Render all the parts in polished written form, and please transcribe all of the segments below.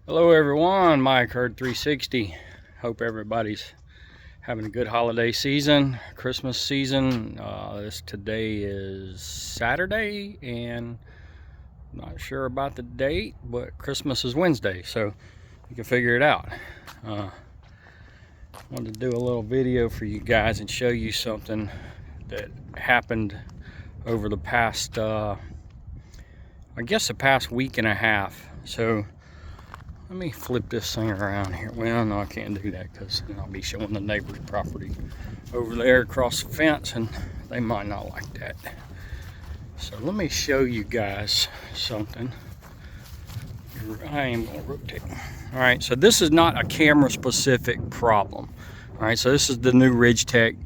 Hello everyone, Mike Herd 360. Hope everybody's having a good holiday season, Christmas season. Today is Saturday, and I'm not sure about the date, but Christmas is Wednesday, so you can figure it out. Wanted to do a little video for you guys and show you something that happened over the past, I guess the past week and a half. So let me flip this thing around here. Well, no, I can't do that because I'll be showing the neighbor's property over there across the fence, and they might not like that. So let me show you guys something. I am going to rotate. All right, so this is not a camera-specific problem. All right, so this is the new Ridgetech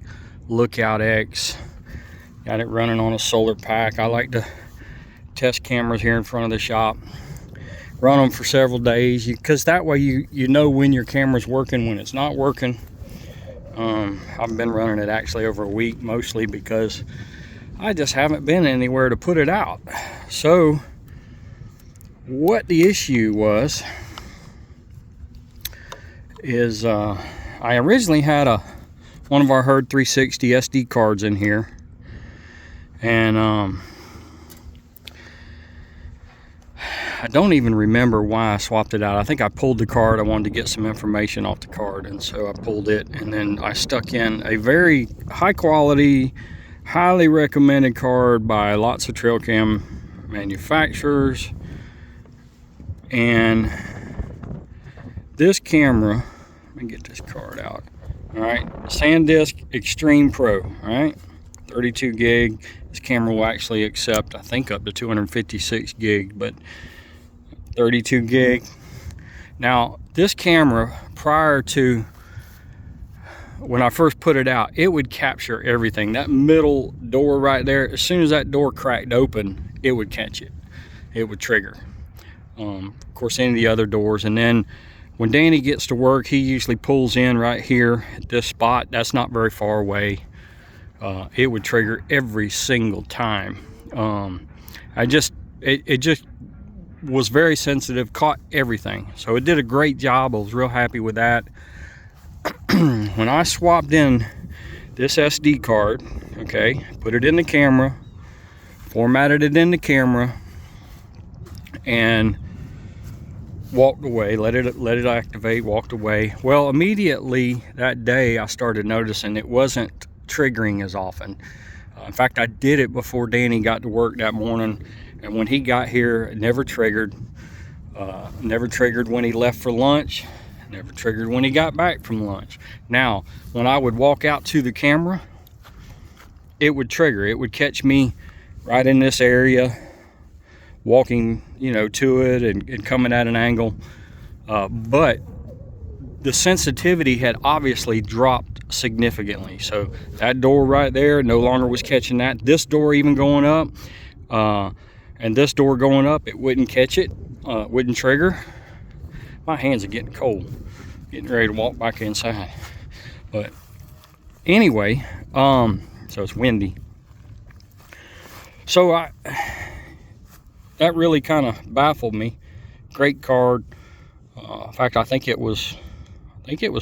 Lookout X. Got it running on a solar pack. I like to test cameras here in front of the shop. Run them for several days because that way you know when your camera's working, when it's not working. I've been running it actually over a week, mostly because I just haven't been anywhere to put it out. So what the issue was is I originally had one of our Herd 360 SD cards in here, and I don't even remember why I swapped it out. I think I pulled the card. I wanted to get some information off the card, and so I pulled it, and then I stuck in a very high quality, highly recommended card by lots of trail cam manufacturers. And this camera, let me get this card out. All right, SanDisk Extreme Pro, all right, 32 gig. This camera will actually accept, I think, up to 256 gig, but 32 gig. Now, this camera, prior to when I first put it out, it would capture everything. That middle door right there, as soon as that door cracked open, it would catch it. It would trigger. Of course, any of the other doors. And then when Danny gets to work, he usually pulls in right here at this spot. That's not very far away. It would trigger every single time. It just was very sensitive, caught everything. So it did a great job. I was real happy with that. When I swapped in this SD card, okay, put it in the camera, formatted it in the camera, and walked away, let it activate, walked away. Well, immediately that day I started noticing it wasn't triggering as often. In fact, I did it before Danny got to work that morning, and when he got here, it never triggered. Never triggered when he left for lunch, never triggered when he got back from lunch. Now, when I would walk out to the camera, it would trigger. It would catch me right in this area, walking, to it and coming at an angle. But the sensitivity had obviously dropped significantly. So that door right there no longer was catching that. This door even going up, and this door going up, it wouldn't catch it, wouldn't trigger. My hands are getting cold, getting ready to walk back inside. But anyway, so it's windy. So that really kind of baffled me. Great card. In fact, I think it was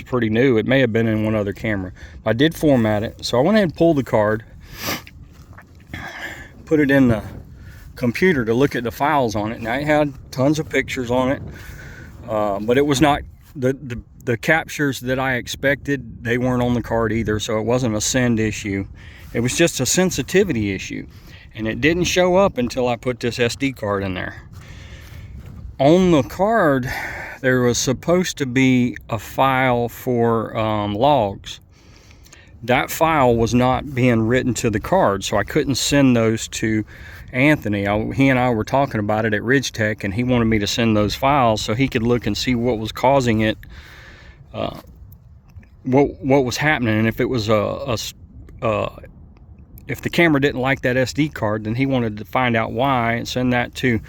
pretty new. It may have been in one other camera. I did format it, so I went ahead and pulled the card, put it in the computer to look at the files on it. Now it had tons of pictures on it, but it was not the captures that I expected. They weren't on the card either, so it wasn't a send issue. It was just a sensitivity issue, and it didn't show up until I put this SD card in there. On the card, there was supposed to be a file for logs. That file was not being written to the card, so I couldn't send those to Anthony. He and I were talking about it at Ridgetech, and he wanted me to send those files so he could look and see what was causing it, what was happening, and if it was if the camera didn't like that SD card, then he wanted to find out why and send that to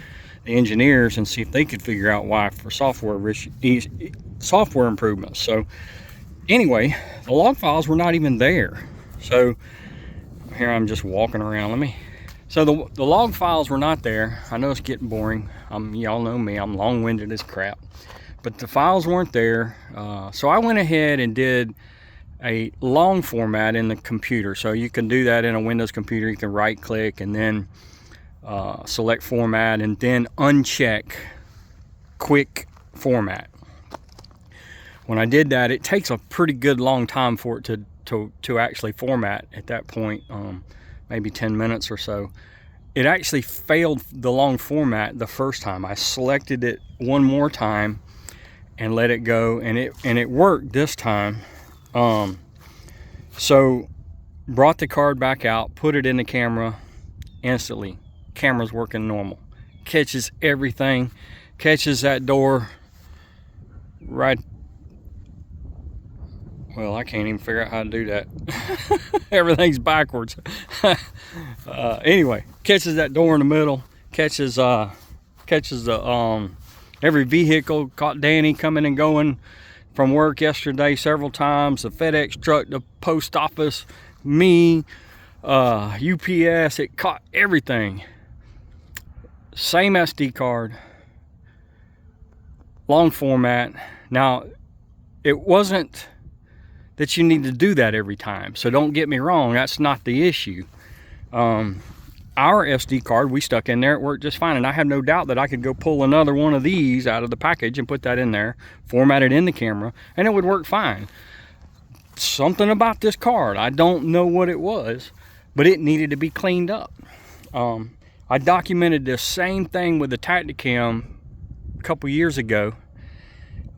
the engineers and see if they could figure out why for software improvements. So anyway, the log files were not even there. So here I'm just walking around. So the log files were not there. I know it's getting boring. Y'all know me, I'm long-winded as crap. but the files weren't there. So I went ahead and did a long format in the computer. So you can do that in a Windows computer. You can right click and then select format and then uncheck quick format. When I did that, it takes a pretty good long time for it to actually format at that point, maybe 10 minutes or so. It actually failed the long format the first time. I selected it one more time and let it go, and it worked this time. So brought the card back out, put it in the camera, instantly camera's working normal, catches everything, catches that door right. Well, I can't even figure out how to do that. Everything's backwards. Anyway, catches that door in the middle, catches the every vehicle, caught Danny coming and going from work yesterday several times, the FedEx truck, the post office, me, UPS, it caught everything. Same SD card, long format. Now, it wasn't that you need to do that every time, so don't get me wrong, that's not the issue. Our SD card we stuck in there, it worked just fine, and I have no doubt that I could go pull another one of these out of the package and put that in there, format it in the camera, and it would work fine. Something about this card, I don't know what it was, but it needed to be cleaned up. I documented the same thing with the Tacticam a couple years ago.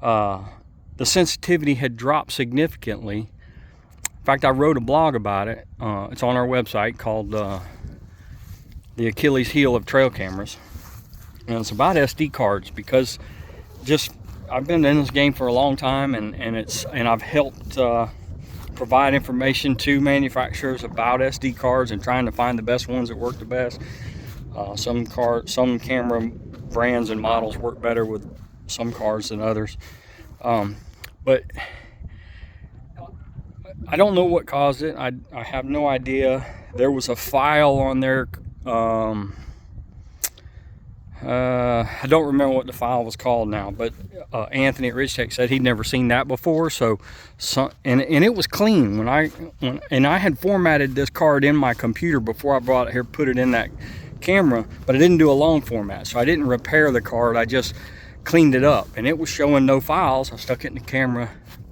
The sensitivity had dropped significantly. In fact, I wrote a blog about it. It's on our website called The Achilles Heel of Trail Cameras. And it's about SD cards, because I've been in this game for a long time, and I've helped provide information to manufacturers about SD cards and trying to find the best ones that work the best. Some camera brands and models work better with some cards than others. But I don't know what caused it. I have no idea. There was a file on there. I don't remember what the file was called now, but Anthony at Ridgetech said he'd never seen that before. And it was clean and I had formatted this card in my computer before I brought it here, put it in that camera, but I didn't do a long format, so I didn't repair the card. I just cleaned it up, and it was showing no files. I stuck it in the camera,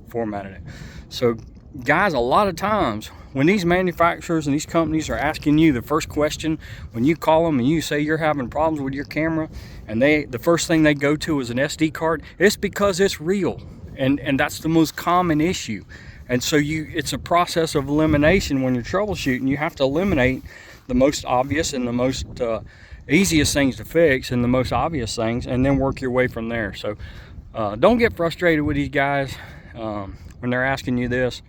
formatted it. So guys, a lot of times when these manufacturers and these companies are asking you the first question when you call them and you say you're having problems with your camera, and the first thing they go to is an SD card, it's because it's real, and that's the most common issue. And so it's a process of elimination. When you're troubleshooting, you have to eliminate the most obvious and the most easiest things to fix and the most obvious things, and then work your way from there. So don't get frustrated with these guys when they're asking you this,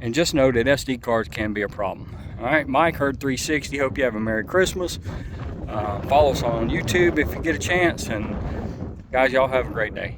and just know that SD cards can be a problem. All right, Mike Herd 360, hope you have a Merry Christmas. Follow us on YouTube if you get a chance, and guys, y'all have a great day.